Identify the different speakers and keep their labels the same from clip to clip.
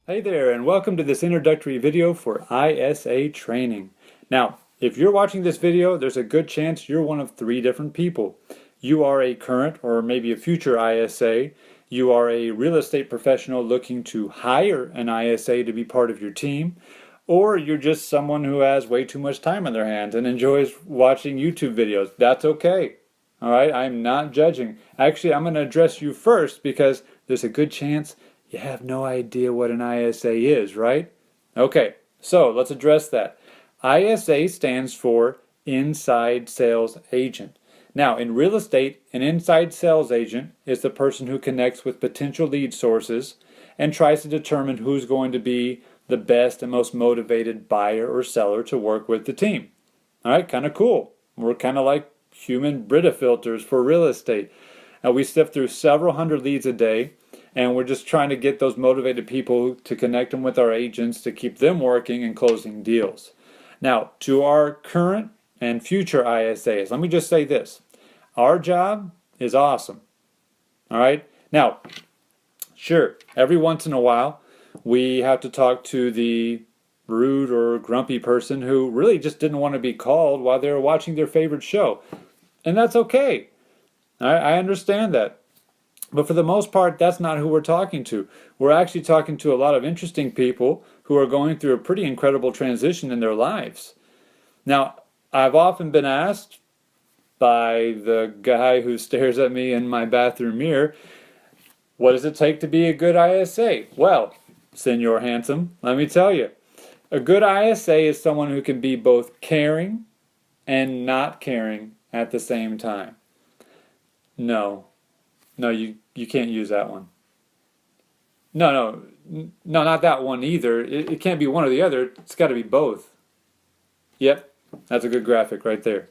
Speaker 1: Hey there, and welcome to this introductory video for ISA training. Now, if you're watching this video, there's a good chance you're one of three different people. You are a current or maybe a future ISA. You are a real estate professional looking to hire an ISA to be part of your team. Or you're just someone who has way too much time on their hands and enjoys watching YouTube videos. That's okay. All right, I'm not judging. Actually, I'm going to address you first because there's a good chance you have no idea what an ISA is, right? Okay, so let's address that. ISA stands for Inside Sales Agent. Now, in real estate, an inside sales agent is the person who connects with potential lead sources and tries to determine who's going to be the best and most motivated buyer or seller to work with the team. All right, kind of cool. We're kind of like human Brita filters for real estate. We sift through several hundred leads a day, and we're just trying to get those motivated people to connect them with our agents to keep them working and closing deals. Now, to our current and future ISAs, let me just say this. Our job is awesome. All right? Now, sure, every once in a while, we have to talk to the rude or grumpy person who really just didn't want to be called while they were watching their favorite show. And that's okay. I understand that. But for the most part, that's not who we're talking to. We're actually talking to a lot of interesting people who are going through a pretty incredible transition in their lives. Now, I've often been asked by the guy who stares at me in my bathroom mirror, what does it take to be a good ISA? Well, Senor Handsome, let me tell you, a good ISA is someone who can be both caring and not caring at the same time. No, you can't use that one. No, not that one either. It can't be one or the other. It's got to be both. Yep, that's a good graphic right there.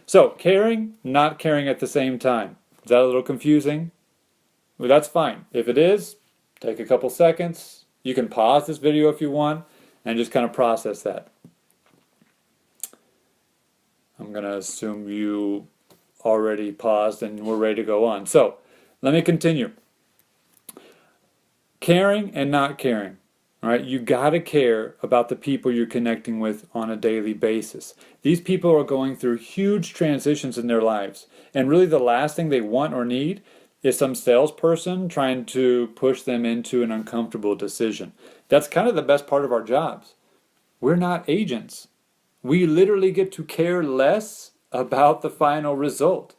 Speaker 1: So, caring, not caring at the same time. Is that a little confusing? Well, that's fine. If it is, take a couple seconds. You can pause this video if you want and just kind of process that. I'm going to assume you already paused and we're ready to go on. So, let me continue. Caring and not caring. All right, you got to care about the people you're connecting with on a daily basis. These people are going through huge transitions in their lives, and really the last thing they want or need is some salesperson trying to push them into an uncomfortable decision. That's kind of the best part of our jobs. We're not agents. We literally get to care less about the final result.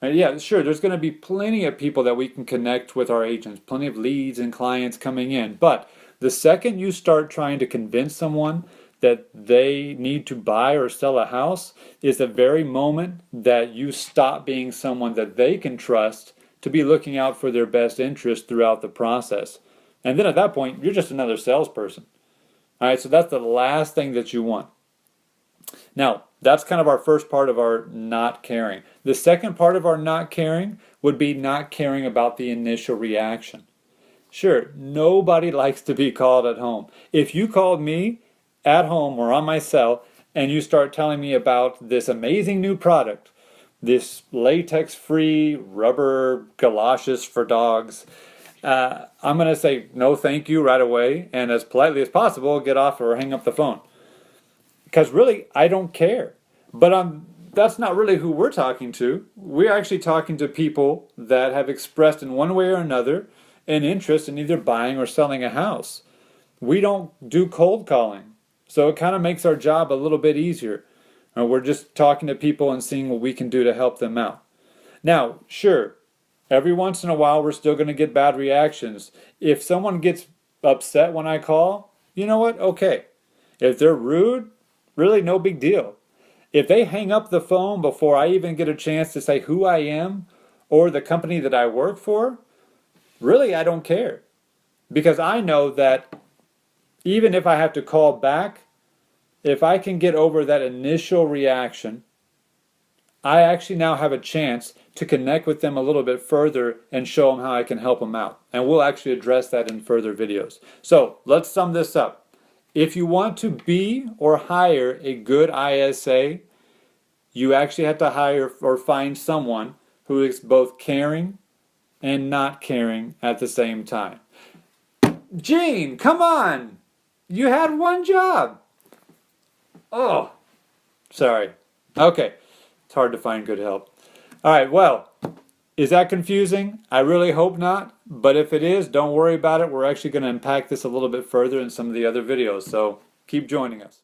Speaker 1: Yeah, sure, there's going to be plenty of people that we can connect with our agents, plenty of leads and clients coming in. But the second you start trying to convince someone that they need to buy or sell a house is the very moment that you stop being someone that they can trust to be looking out for their best interest throughout the process. And then at that point, you're just another salesperson. All right, so that's the last thing that you want. Now, that's kind of our first part of our not caring. The second part of our not caring would be not caring about the initial reaction. Sure, nobody likes to be called at home. If you called me at home or on my cell and you start telling me about this amazing new product, this latex-free rubber galoshes for dogs, I'm going to say no thank you right away and as politely as possible get off or hang up the phone. Because really, I don't care. But that's not really who we're talking to. We're actually talking to people that have expressed in one way or another an interest in either buying or selling a house. We don't do cold calling. So it kind of makes our job a little bit easier. We're just talking to people and seeing what we can do to help them out. Now, sure, every once in a while we're still going to get bad reactions. If someone gets upset when I call, you know what? Okay. If they're rude, really no big deal. If they hang up the phone before I even get a chance to say who I am or the company that I work for, really I don't care. Because I know that even if I have to call back, if I can get over that initial reaction, I actually now have a chance to connect with them a little bit further and show them how I can help them out. And we'll actually address that in further videos. So let's sum this up. If you want to be or hire a good ISA, you actually have to hire or find someone who is both caring and not caring at the same time. Gene, come on! You had one job! Oh, sorry. Okay, it's hard to find good help. All right, well, is that confusing? I really hope not, but if it is, don't worry about it. We're actually going to unpack this a little bit further in some of the other videos, so keep joining us.